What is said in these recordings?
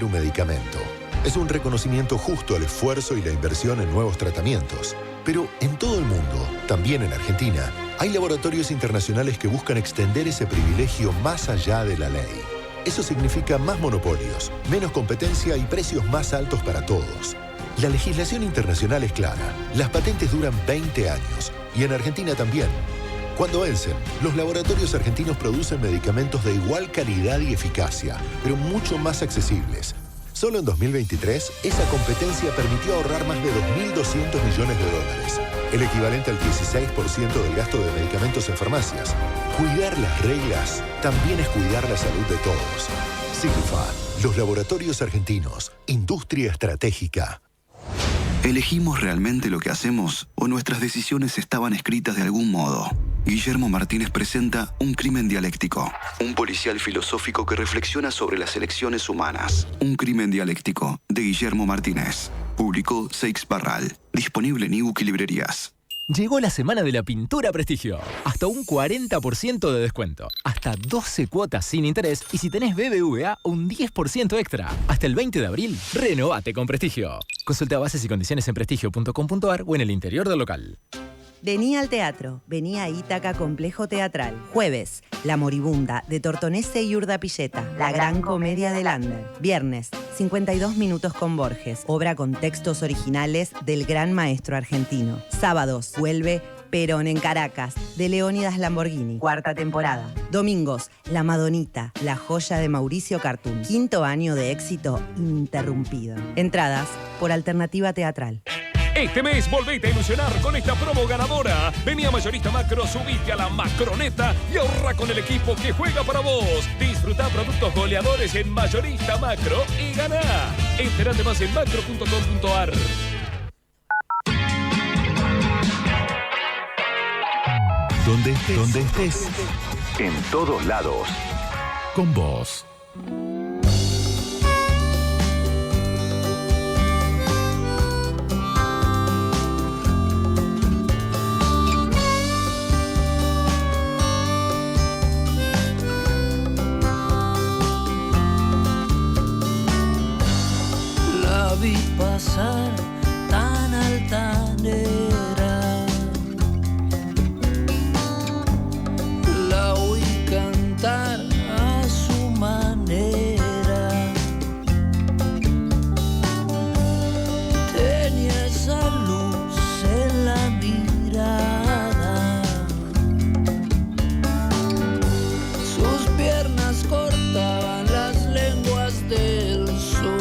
un medicamento. Es un reconocimiento justo al esfuerzo y la inversión en nuevos tratamientos. Pero en todo el mundo, también en Argentina, hay laboratorios internacionales que buscan extender ese privilegio más allá de la ley. Eso significa más monopolios, menos competencia y precios más altos para todos. La legislación internacional es clara. Las patentes duran 20 años. Y en Argentina también. Cuando vencen, los laboratorios argentinos producen medicamentos de igual calidad y eficacia, pero mucho más accesibles. Solo en 2023, esa competencia permitió ahorrar más de 2.200 millones de dólares, el equivalente al 16% del gasto de medicamentos en farmacias. Cuidar las reglas también es cuidar la salud de todos. Signifa, los laboratorios argentinos, industria estratégica. ¿Elegimos realmente lo que hacemos o nuestras decisiones estaban escritas de algún modo? Guillermo Martínez presenta Un crimen dialéctico. Un policial filosófico que reflexiona sobre las elecciones humanas. Un crimen dialéctico, de Guillermo Martínez. Publicó Seix Barral. Disponible en ebook y librerías. Llegó la semana de la pintura Prestigio. Hasta un 40% de descuento. Hasta 12 cuotas sin interés. Y si tenés BBVA, un 10% extra. Hasta el 20 de abril, renovate con Prestigio. Consulta bases y condiciones en prestigio.com.ar o en el interior del local. Vení al teatro, vení a Ítaca Complejo Teatral. Jueves, La Moribunda, de Tortonese y Urdapilleta, la gran comedia de Lander. Viernes, 52 minutos con Borges, obra con textos originales del gran maestro argentino. Sábados, vuelve Perón en Caracas, de Leónidas Lamborghini, 4ª temporada. Domingos, La Madonita, la joya de Mauricio Cartún, 5º año de éxito ininterrumpido. Entradas por Alternativa Teatral. Este mes volvete a ilusionar con esta promo ganadora. Vení a Mayorista Macro, subite a la Macroneta y ahorra con el equipo que juega para vos. Disfruta productos goleadores en Mayorista Macro y ganá. Enterate más en macro.com.ar. Donde estés, en todos lados, con vos. Vi pasar tan altanera, la oí cantar a su manera, tenía esa luz en la mirada, sus piernas cortaban las lenguas del sol.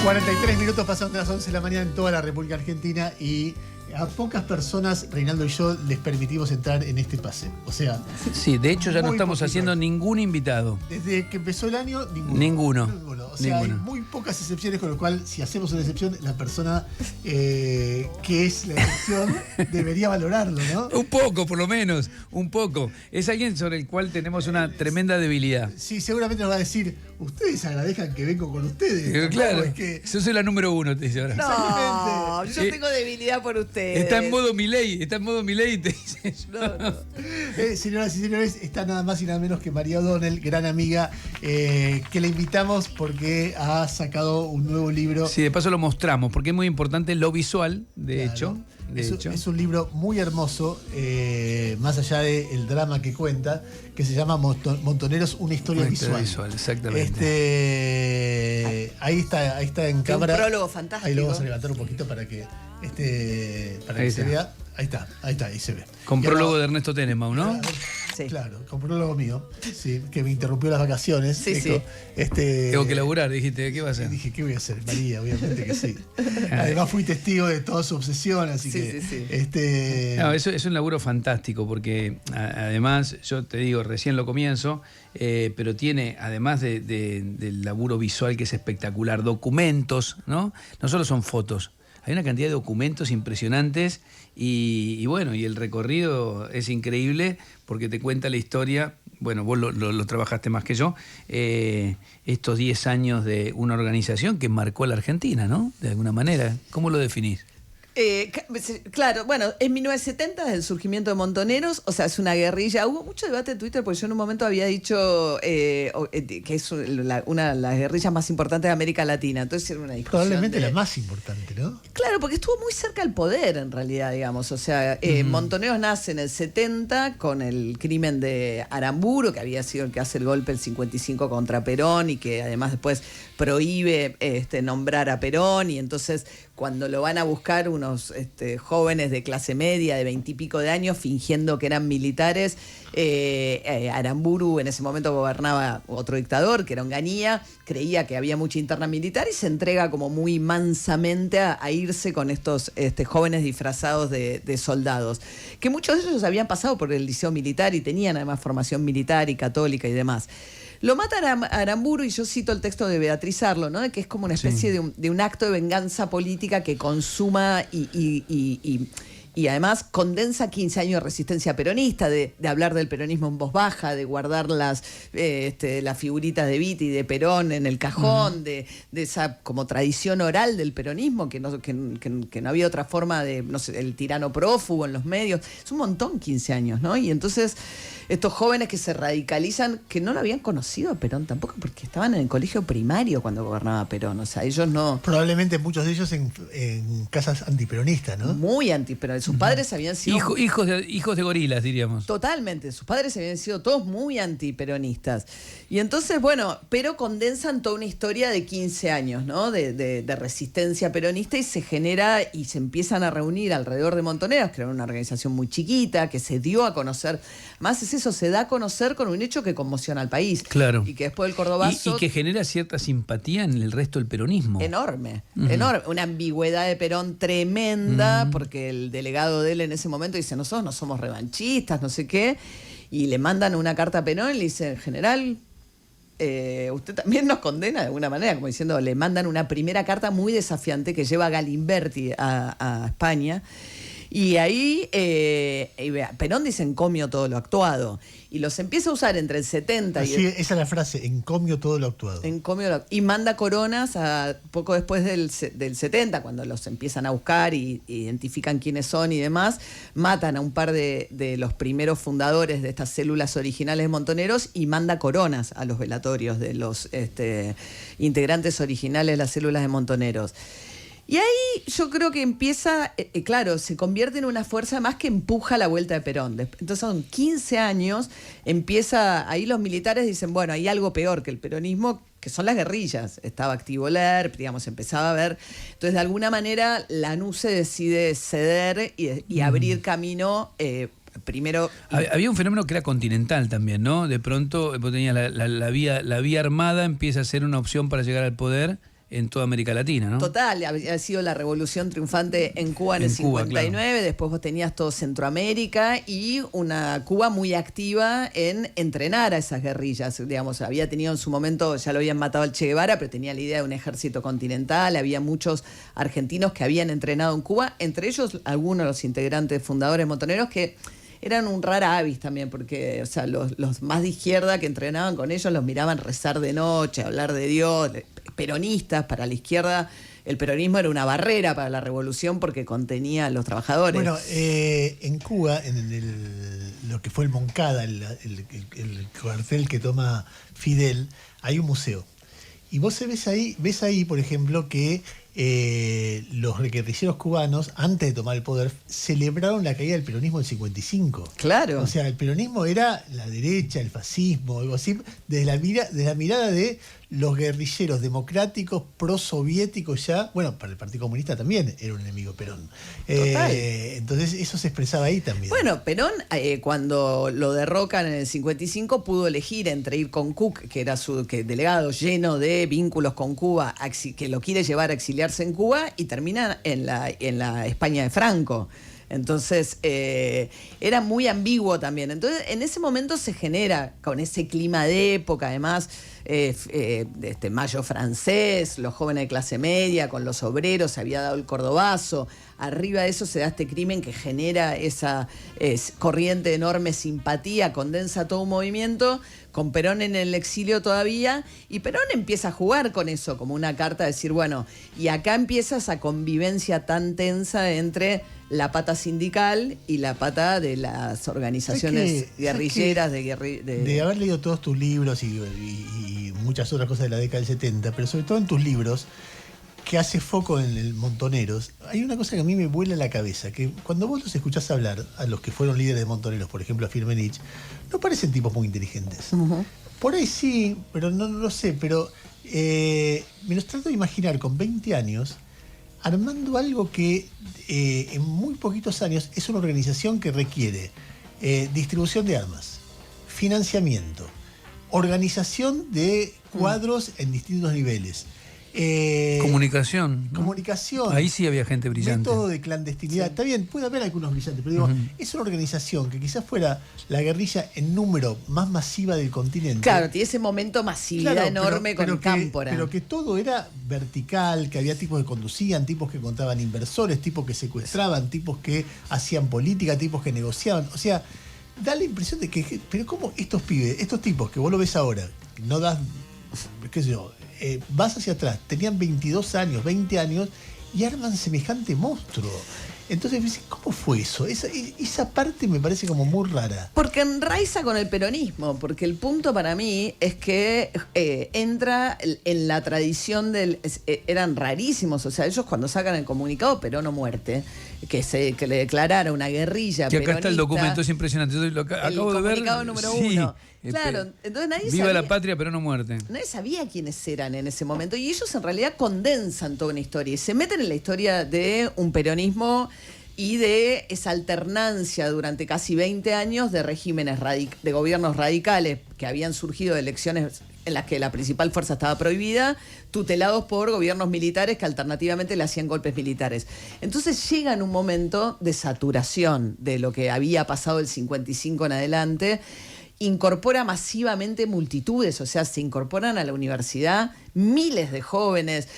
43 minutos pasaron de las 11 de la mañana en toda la República Argentina y a pocas personas, Reinaldo y yo, les permitimos entrar en este pase. O sea... Sí, de hecho ya no estamos haciendo ningún invitado. Desde que empezó el año, Ninguno. O sea, hay muy pocas excepciones, con lo cual, si hacemos una excepción, la persona que es la excepción debería valorarlo, ¿no? Un poco, por lo menos, un poco. Es alguien sobre el cual tenemos una tremenda debilidad. Sí, seguramente nos va a decir, ustedes agradezcan que vengo con ustedes. Claro, es que... yo soy la número 1, te dice ahora. No, yo tengo debilidad por ustedes. Está en modo Milei, te dice eso. No. Señoras y señores, está nada más y nada menos que María O'Donnell, gran amiga, que la invitamos porque ha sacado un nuevo libro. Sí, de paso lo mostramos, porque es muy importante lo visual, de hecho. Es un libro muy hermoso, más allá del drama que cuenta, que se llama Montoneros, una historia visual. Exactamente. Ahí está en cámara. Un prólogo fantástico. Ahí lo vamos a levantar un poquito para que se vea. Ahí se ve. Con prólogo de Ernesto Tenenbaum, ¿no? Sí. Claro, con prólogo mío, sí, que me interrumpió las vacaciones. Sí. Tengo que laburar, dijiste, ¿qué vas a hacer? Dije, ¿qué voy a hacer? María, obviamente que sí. Además fui testigo de toda su obsesión, así que... Sí. No, eso es un laburo fantástico, porque además, yo te digo, recién lo comienzo, pero tiene, además del laburo visual que es espectacular, documentos, ¿no? No solo son fotos, hay una cantidad de documentos impresionantes y bueno, y el recorrido es increíble porque te cuenta la historia. Bueno, vos lo trabajaste más que yo, estos 10 años de una organización que marcó a la Argentina, ¿no? De alguna manera. ¿Cómo lo definís? Claro, bueno, en 1970 es el surgimiento de Montoneros, o sea, es una guerrilla. Hubo mucho debate en Twitter porque yo en un momento había dicho que es una de las guerrillas más importantes de América Latina. Entonces era una discusión. Probablemente la más importante, ¿no? Claro, porque estuvo muy cerca al poder en realidad, digamos. O sea, Montoneros nace en el 70 con el crimen de Aramburu, que había sido el que hace el golpe el 55 contra Perón y que además después prohíbe nombrar a Perón, y entonces cuando lo van a buscar unos jóvenes de clase media de 20 y pico de años fingiendo que eran militares, Aramburu en ese momento gobernaba otro dictador que era Onganía, creía que había mucha interna militar y se entrega como muy mansamente a irse con estos jóvenes disfrazados de soldados, que muchos de ellos habían pasado por el liceo militar y tenían además formación militar y católica y demás. Lo mata Aramburu, y yo cito el texto de Beatriz Arlo, ¿no? Que es como una especie de un acto de venganza política que consuma y además condensa 15 años de resistencia peronista, de hablar del peronismo en voz baja, de guardar las figuritas de Vita y de Perón en el cajón, de esa como tradición oral del peronismo, que no había otra forma de, no sé, el tirano prófugo en los medios. Es un montón 15 años, ¿no? Y entonces estos jóvenes que se radicalizan, que no lo habían conocido a Perón tampoco, porque estaban en el colegio primario cuando gobernaba Perón. O sea, ellos no... Probablemente muchos de ellos en casas antiperonistas, ¿no? Muy antiperonistas. Sus padres habían sido... Hijos de gorilas, diríamos. Totalmente. Sus padres habían sido todos muy antiperonistas. Y entonces, bueno, pero condensan toda una historia de 15 años, ¿no? De resistencia peronista, y se genera y se empiezan a reunir alrededor de Montoneros, que era una organización muy chiquita, que se dio a conocer. Más es eso, se da a conocer con un hecho que conmociona al país. Claro. Y que después del Cordobazo... Y que genera cierta simpatía en el resto del peronismo. Enorme, enorme. Una ambigüedad de Perón tremenda, porque el delegado de él en ese momento dice, nosotros no somos revanchistas, no sé qué, y le mandan una carta a Perón y le dicen, general, usted también nos condena de alguna manera, como diciendo, le mandan una primera carta muy desafiante que lleva a Galimberti a España. Y ahí Perón dice encomio todo lo actuado. Y los empieza a usar entre el 70 Así, esa es la frase, encomio todo lo actuado. Y manda coronas poco después del 70, cuando los empiezan a buscar y identifican quiénes son y demás. Matan a un par de los primeros fundadores de estas células originales de Montoneros y manda coronas a los velatorios de los integrantes originales de las células de Montoneros. Y ahí yo creo que empieza, claro, se convierte en una fuerza más que empuja la vuelta de Perón. Entonces son 15 años, ahí los militares dicen, bueno, hay algo peor que el peronismo, que son las guerrillas. Estaba activo LERP, digamos, empezaba a ver. Entonces, de alguna manera, Lanuse decide ceder y abrir camino. Primero... Había un fenómeno que era continental también, ¿no? De pronto vos tenías la vía armada, empieza a ser una opción para llegar al poder en toda América Latina, ¿no? Total, había sido la revolución triunfante en Cuba en el 59, claro. Después vos tenías todo Centroamérica y una Cuba muy activa en entrenar a esas guerrillas, digamos, había tenido en su momento, ya lo habían matado al Che Guevara, pero tenía la idea de un ejército continental, había muchos argentinos que habían entrenado en Cuba, entre ellos algunos de los integrantes fundadores Montoneros que eran un rara avis también, porque o sea, los más de izquierda que entrenaban con ellos los miraban rezar de noche, hablar de Dios, peronistas. Para la izquierda el peronismo era una barrera para la revolución porque contenía a los trabajadores. Bueno, en Cuba, lo que fue el Moncada, el cuartel que toma Fidel, hay un museo. Y vos ves ahí, por ejemplo, que los guerrilleros cubanos, antes de tomar el poder, celebraron la caída del peronismo del 55. Claro. O sea, el peronismo era la derecha, el fascismo, algo así, desde la mirada de los guerrilleros democráticos, prosoviéticos ya, bueno, para el Partido Comunista también era un enemigo Perón. Total. Entonces eso se expresaba ahí también. Bueno, Perón, cuando lo derrocan en el 55, pudo elegir entre ir con Cook, que era su delegado lleno de vínculos con Cuba, que lo quiere llevar a exiliarse en Cuba, y termina en la España de Franco. Entonces, era muy ambiguo también. Entonces, en ese momento se genera, con ese clima de época, además, Mayo francés, los jóvenes de clase media, con los obreros, se había dado el cordobazo. Arriba de eso se da este crimen que genera esa corriente de enorme simpatía, condensa todo un movimiento, con Perón en el exilio todavía, y Perón empieza a jugar con eso, como una carta de decir, bueno, y acá empieza esa convivencia tan tensa entre la pata sindical y la pata de las organizaciones guerrilleras. De haber leído todos tus libros y muchas otras cosas de la década del 70, pero sobre todo en tus libros, que hace foco en el Montoneros, hay una cosa que a mí me vuela la cabeza, que cuando vos los escuchás hablar, a los que fueron líderes de Montoneros, por ejemplo a Firmenich, no parecen tipos muy inteligentes. Uh-huh. Por ahí sí, pero no lo sé, pero me los trato de imaginar con 20 años, armando algo que en muy poquitos años es una organización que requiere distribución de armas, financiamiento, organización de cuadros en distintos niveles, comunicación, ¿no? Comunicación. Ahí sí había gente brillante. Método de clandestinidad. Sí. Está bien, puede haber algunos brillantes, pero digo, es una organización que quizás fuera la guerrilla en número más masiva del continente. Claro, tiene ese momento masividad enorme con Cámpora. Pero que todo era vertical, que había tipos que conducían, tipos que contaban inversores, tipos que secuestraban, tipos que hacían política, tipos que negociaban. O sea, da la impresión de que, pero ¿cómo estos pibes, estos tipos que vos lo ves ahora, no das, qué sé yo, vas hacia atrás, tenían 22 años, 20 años y arman semejante monstruo? Entonces, ¿cómo fue eso? Esa parte me parece como muy rara. Porque enraiza con el peronismo, porque el punto para mí es que entra en la tradición eran rarísimos, o sea, ellos cuando sacan el comunicado Perón o muerte, que le declarara una guerrilla que acá peronista, está el documento, es impresionante. Yo acabo de ver. El comunicado número 1. Claro, entonces nadie Viva sabía, la patria, pero no muerte. Nadie sabía quiénes eran en ese momento y ellos en realidad condensan toda una historia y se meten en la historia de un peronismo y de esa alternancia durante casi 20 años de regímenes de gobiernos radicales que habían surgido de elecciones en las que la principal fuerza estaba prohibida, tutelados por gobiernos militares que alternativamente le hacían golpes militares. Entonces llega en un momento de saturación de lo que había pasado del 55 en adelante, incorpora masivamente multitudes, o sea, se incorporan a la universidad miles de jóvenes.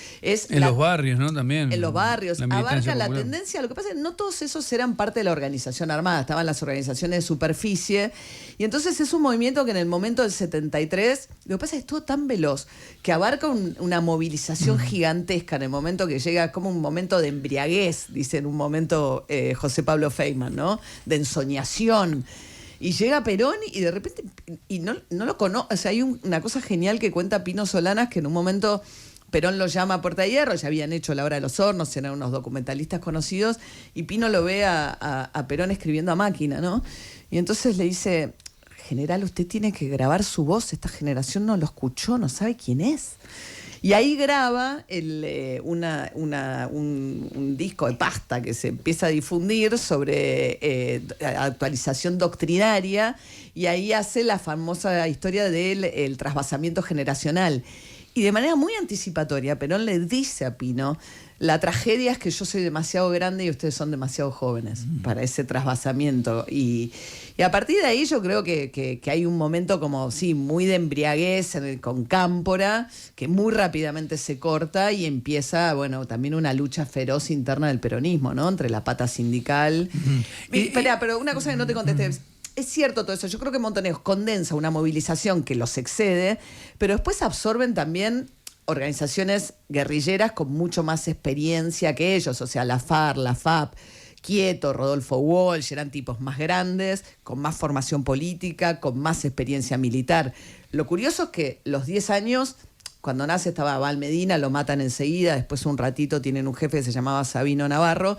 Los barrios, ¿no? También. En los barrios. Abarca la popular. tendencia. Lo que pasa es que no todos esos eran parte de la organización armada, estaban las organizaciones de superficie. Y entonces es un movimiento que en el momento del 73, lo que pasa es que es todo tan veloz, que abarca una movilización gigantesca en el momento que llega, como un momento de embriaguez, dice en un momento José Pablo Feynman, ¿no? De ensoñación. Y llega Perón y de repente, y no lo conoce, o sea, hay una cosa genial que cuenta Pino Solanas, que en un momento Perón lo llama a Puerta de Hierro, ya habían hecho La Hora de los Hornos, eran unos documentalistas conocidos, y Pino lo ve a Perón escribiendo a máquina, ¿no? Y entonces le dice, general, usted tiene que grabar su voz, esta generación no lo escuchó, no sabe quién es. Y ahí graba un disco de pasta que se empieza a difundir sobre actualización doctrinaria, y ahí hace la famosa historia del trasvasamiento generacional. Y de manera muy anticipatoria, Perón le dice a Pino, la tragedia es que yo soy demasiado grande y ustedes son demasiado jóvenes para ese trasvasamiento. Y a partir de ahí yo creo que hay un momento como, sí, muy de embriaguez con Cámpora, que muy rápidamente se corta y empieza, bueno, también una lucha feroz interna del peronismo, ¿no? Entre la pata sindical. Espera, pero una cosa que no te contesté. Es cierto todo eso. Yo creo que Montoneros condensa una movilización que los excede, pero después absorben también organizaciones guerrilleras con mucho más experiencia que ellos, o sea, la FARC, la FAP, Quieto, Rodolfo Walsh, eran tipos más grandes, con más formación política, con más experiencia militar. Lo curioso es que los 10 años, cuando nace estaba Val Medina, lo matan enseguida, después un ratito tienen un jefe que se llamaba Sabino Navarro,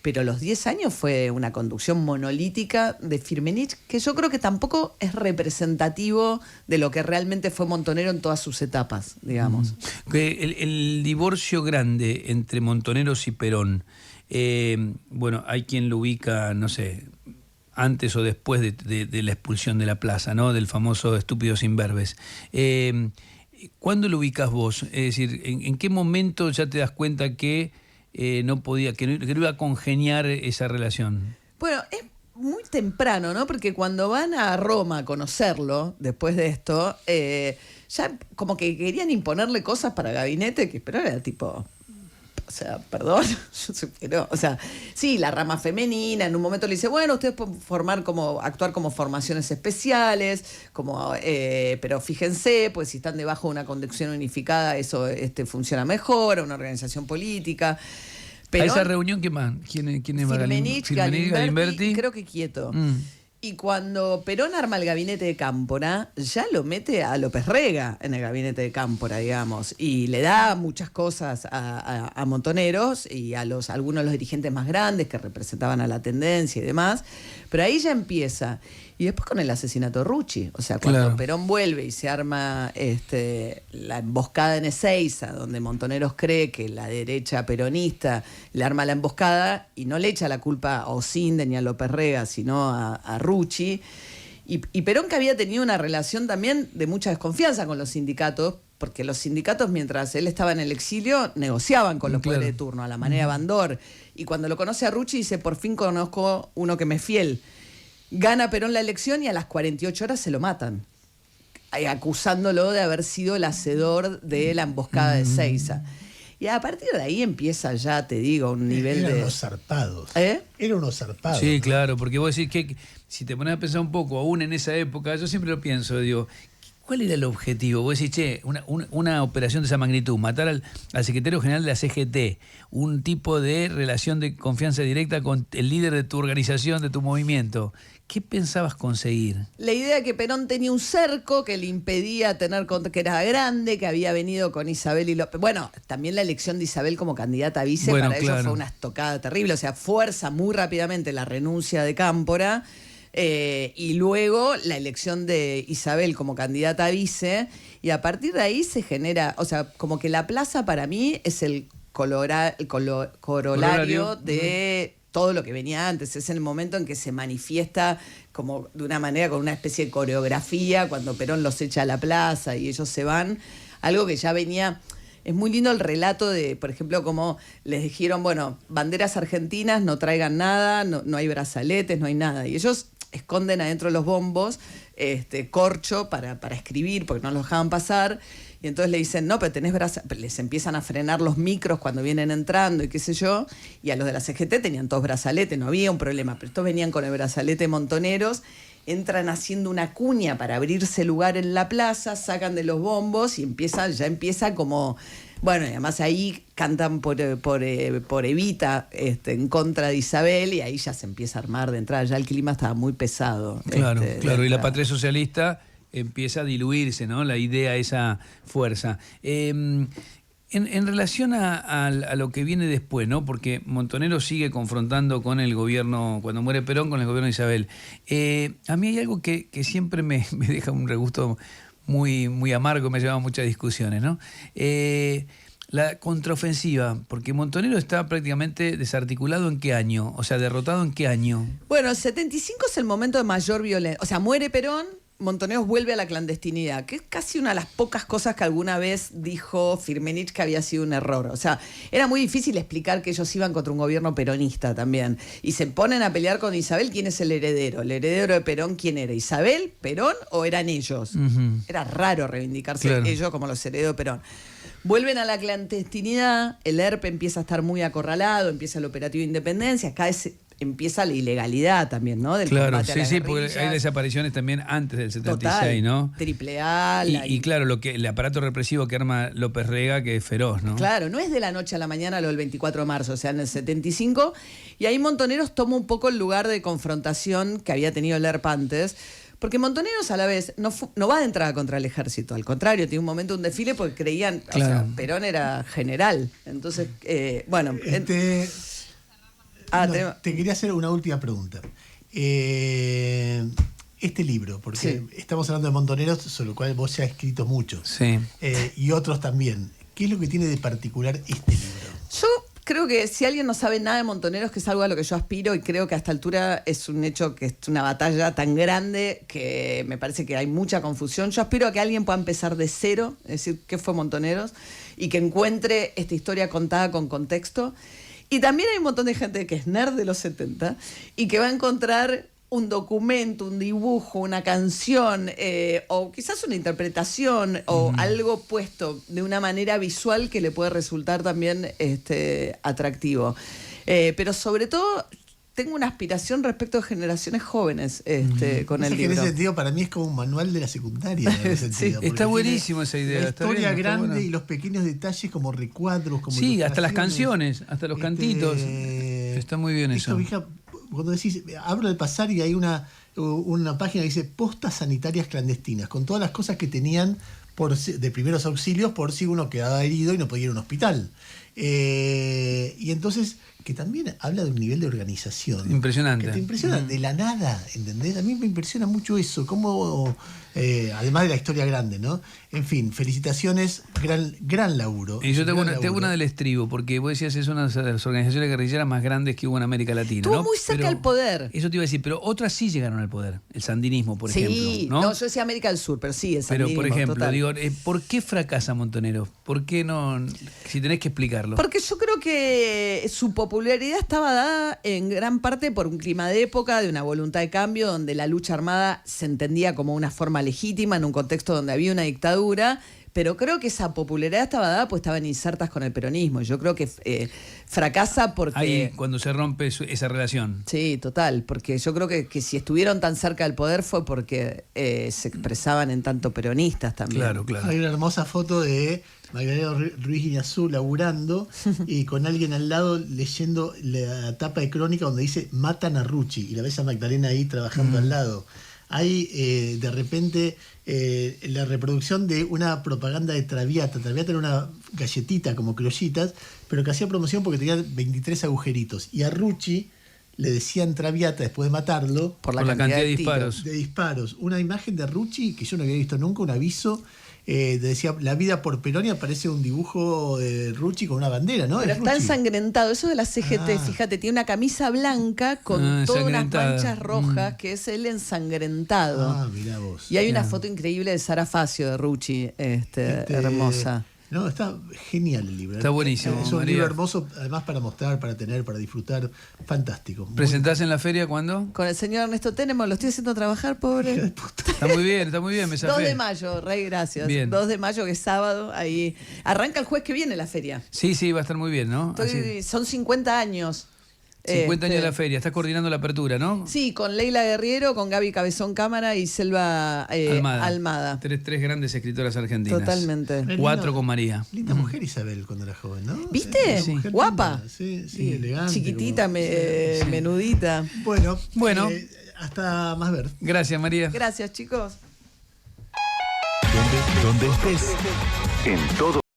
pero los 10 años fue una conducción monolítica de Firmenich, que yo creo que tampoco es representativo de lo que realmente fue Montonero en todas sus etapas, digamos. El divorcio grande entre Montoneros y Perón, bueno, hay quien lo ubica, no sé, antes o después de la expulsión de la plaza, ¿no? Del famoso Estúpidos Imberbes. ¿Cuándo lo ubicas vos? Es decir, ¿en qué momento ya te das cuenta que no podía, que no iba a congeniar esa relación? Bueno, es muy temprano, ¿no? Porque cuando van a Roma a conocerlo, después de esto, ya como que querían imponerle cosas para gabinete, que Perón era tipo... O sea, perdón, yo sé que no. O sea, sí, la rama femenina, en un momento le dice, bueno, ustedes pueden actuar como formaciones especiales, pero fíjense, pues si están debajo de una conducción unificada, eso funciona mejor, una organización política. Perón, ¿a esa reunión qué más? ¿Quién es Firmenich, Galimberti, creo que Quieto. Y cuando Perón arma el gabinete de Cámpora, ya lo mete a López Rega en el gabinete de Cámpora, digamos, y le da muchas cosas a Montoneros y a algunos de los dirigentes más grandes que representaban a la tendencia y demás, pero ahí ya empieza. Y después con el asesinato de Rucci, o sea, cuando Perón vuelve y se arma la emboscada en Ezeiza, donde Montoneros cree que la derecha peronista le arma la emboscada y no le echa la culpa a Osinde ni a López Rega, sino a Rucci. Y Perón, que había tenido una relación también de mucha desconfianza con los sindicatos, porque los sindicatos, mientras él estaba en el exilio, negociaban con los poderes de turno, a la manera Bandor. Y cuando lo conoce a Rucci, dice, por fin conozco uno que me es fiel. Gana Perón la elección y a las 48 horas se lo matan, acusándolo de haber sido el hacedor de la emboscada de Ezeiza. Y a partir de ahí empieza ya, te digo, un nivel Eran unos zarpados. Eran unos zarpados. Sí, ¿no? claro, porque vos decís que si te pones a pensar un poco, aún en esa época, yo siempre lo pienso, digo, ¿cuál era el objetivo? Vos decís, che, una operación de esa magnitud, matar al secretario general de la CGT, un tipo de relación de confianza directa con el líder de tu organización, de tu movimiento. ¿Qué pensabas conseguir? La idea de que Perón tenía un cerco que le impedía que era grande, que había venido con Isabel y López. Bueno, también la elección de Isabel como candidata a vice para ellos fue una estocada terrible. O sea, fuerza muy rápidamente la renuncia de Cámpora y luego la elección de Isabel como candidata a vice. Y a partir de ahí se genera, o sea, como que la plaza para mí es el corolario de... todo lo que venía antes, es el momento en que se manifiesta como de una manera, con una especie de coreografía, cuando Perón los echa a la plaza y ellos se van, algo que ya venía. Es muy lindo el relato de, por ejemplo, como les dijeron, bueno, banderas argentinas, no traigan nada, no hay brazaletes, no hay nada, y ellos esconden adentro de los bombos corcho para escribir, porque no los dejaban pasar. Y entonces le dicen, no, pero tenés les empiezan a frenar los micros cuando vienen entrando y qué sé yo, y a los de la CGT tenían todos brazaletes, no había un problema, pero estos venían con el brazalete Montoneros, entran haciendo una cuña para abrirse lugar en la plaza, sacan de los bombos y ya empieza como... Bueno, y además ahí cantan por Evita en contra de Isabel, y ahí ya se empieza a armar de entrada, ya el clima estaba muy pesado. Claro, y la patria socialista empieza a diluirse, ¿no? La idea, esa fuerza. En relación a lo que viene después, ¿no? Porque Montoneros sigue confrontando con el gobierno, cuando muere Perón, con el gobierno de Isabel. A mí hay algo que siempre me deja un regusto muy, muy amargo, me lleva a muchas discusiones, ¿no? La contraofensiva, porque Montonero está prácticamente desarticulado ¿en qué año? O sea, derrotado ¿en qué año? Bueno, el 75 es el momento de mayor violencia. O sea, muere Perón, Montoneros vuelve a la clandestinidad, que es casi una de las pocas cosas que alguna vez dijo Firmenich que había sido un error. O sea, era muy difícil explicar que ellos iban contra un gobierno peronista también. Y se ponen a pelear con Isabel, ¿quién es el heredero? ¿El heredero de Perón quién era? ¿Isabel, Perón o eran ellos? Era raro reivindicarse ellos como los herederos de Perón. Vuelven a la clandestinidad, el ERP empieza a estar muy acorralado, empieza el operativo de Independencia, acá empieza la ilegalidad también, ¿no? Del combate a las porque guerrillas. hay desapariciones también antes del 76, Total, ¿no? Triple A. Y claro, el aparato represivo que arma López Rega, que es feroz, ¿no? Claro, no es de la noche a la mañana lo del 24 de marzo, o sea, en el 75, y ahí Montoneros toma un poco el lugar de confrontación que había tenido el ERP antes, porque Montoneros a la vez no va de entrada contra el ejército, al contrario, tiene un momento un desfile porque creían, o sea, Perón era general, entonces, bueno... te quería hacer una última pregunta. Este libro, porque estamos hablando de Montoneros, sobre lo cual vos ya has escrito mucho. Sí. Y otros también. ¿Qué es lo que tiene de particular este libro? Yo creo que si alguien no sabe nada de Montoneros, que es algo a lo que yo aspiro, y creo que a esta altura es un hecho que es una batalla tan grande que me parece que hay mucha confusión. Yo aspiro a que alguien pueda empezar de cero, es decir, qué fue Montoneros, y que encuentre esta historia contada con contexto. Y también hay un montón de gente que es nerd de los 70 y que va a encontrar un documento, un dibujo, una canción, o quizás una interpretación, o algo puesto de una manera visual que le puede resultar también atractivo. Pero sobre todo tengo una aspiración respecto a generaciones jóvenes con el libro. En ese sentido, para mí es como un manual de la secundaria. En ese sentido, está buenísimo esa idea. La historia está grande bueno. y los pequeños detalles como recuadros, como sí, hasta las canciones, hasta los cantitos. Está muy bien eso. Fija, cuando decís, abro el pasar y hay una página que dice postas sanitarias clandestinas, con todas las cosas que tenían de primeros auxilios por si uno quedaba herido y no podía ir a un hospital. Y entonces, que también habla de un nivel de organización. Impresionante. Que te impresiona de la nada, ¿entendés? A mí me impresiona mucho eso, cómo, además de la historia grande, ¿no? En fin, felicitaciones, gran laburo. Y yo tengo una del estribo, porque vos decías, es una de las organizaciones guerrilleras más grandes que hubo en América Latina. Estuvo ¿no? muy cerca del poder. Eso te iba a decir, pero otras sí llegaron al poder. El sandinismo, por ejemplo. Sí, ¿no? yo decía América del Sur, pero sí, el sandinismo. Pero, por ejemplo, total. digo, ¿por qué fracasa Montonero? ¿Por qué no? Si tenés que explicarlo. Porque yo creo que su popularidad estaba dada en gran parte por un clima de época, de una voluntad de cambio, donde la lucha armada se entendía como una forma legítima en un contexto donde había una dictadura. Pero creo que esa popularidad estaba dada pues estaban insertas con el peronismo. Yo creo que fracasa porque... Ahí, cuando se rompe esa relación. Sí, total. Porque yo creo que si estuvieron tan cerca del poder fue porque se expresaban en tanto peronistas también. Claro, claro. Hay una hermosa foto de Magdalena Ruiz Guiñazú laburando y con alguien al lado leyendo la tapa de Crónica donde dice matan a Rucci y la ves a Magdalena ahí trabajando al lado. Hay de repente la reproducción de una propaganda de Traviata. Traviata era una galletita como criollitas, pero que hacía promoción porque tenía 23 agujeritos. Y a Rucci le decían Traviata después de matarlo. Por la cantidad de disparos. De disparos. Una imagen de Rucci que yo no había visto nunca, un aviso. Decía la vida por Perón y aparece un dibujo de Rucci con una bandera, ¿no? Pero está ensangrentado. Eso de la CGT, fíjate, tiene una camisa blanca con todas unas manchas rojas, que es el ensangrentado. Mirá vos. Y hay una foto increíble de Sara Facio de Rucci, hermosa. No, está genial el libro. Está buenísimo. Es un María. libro hermoso, además para mostrar, para tener, para disfrutar. Fantástico. ¿Presentás en la feria cuándo? Con el señor Ernesto Tenemo, lo estoy haciendo trabajar, pobre. Está muy bien, me zafé. 2 de mayo, Rey, gracias. Bien. 2 de mayo, que es sábado, ahí. Arranca el jueves que viene la feria. Sí, va a estar muy bien, ¿no? Son 50 años. 50 años de la feria, estás coordinando la apertura, ¿no? Sí, con Leila Guerriero, con Gaby Cabezón Cámara y Selva Almada. Tres grandes escritoras argentinas. Totalmente. 4 con María. Linda mujer Isabel cuando era joven, ¿no? ¿Viste? Sí. Guapa. Sí, elegante. Chiquitita, menudita. Bueno. Hasta más ver. Gracias, María. Gracias, chicos. Donde estés. En todo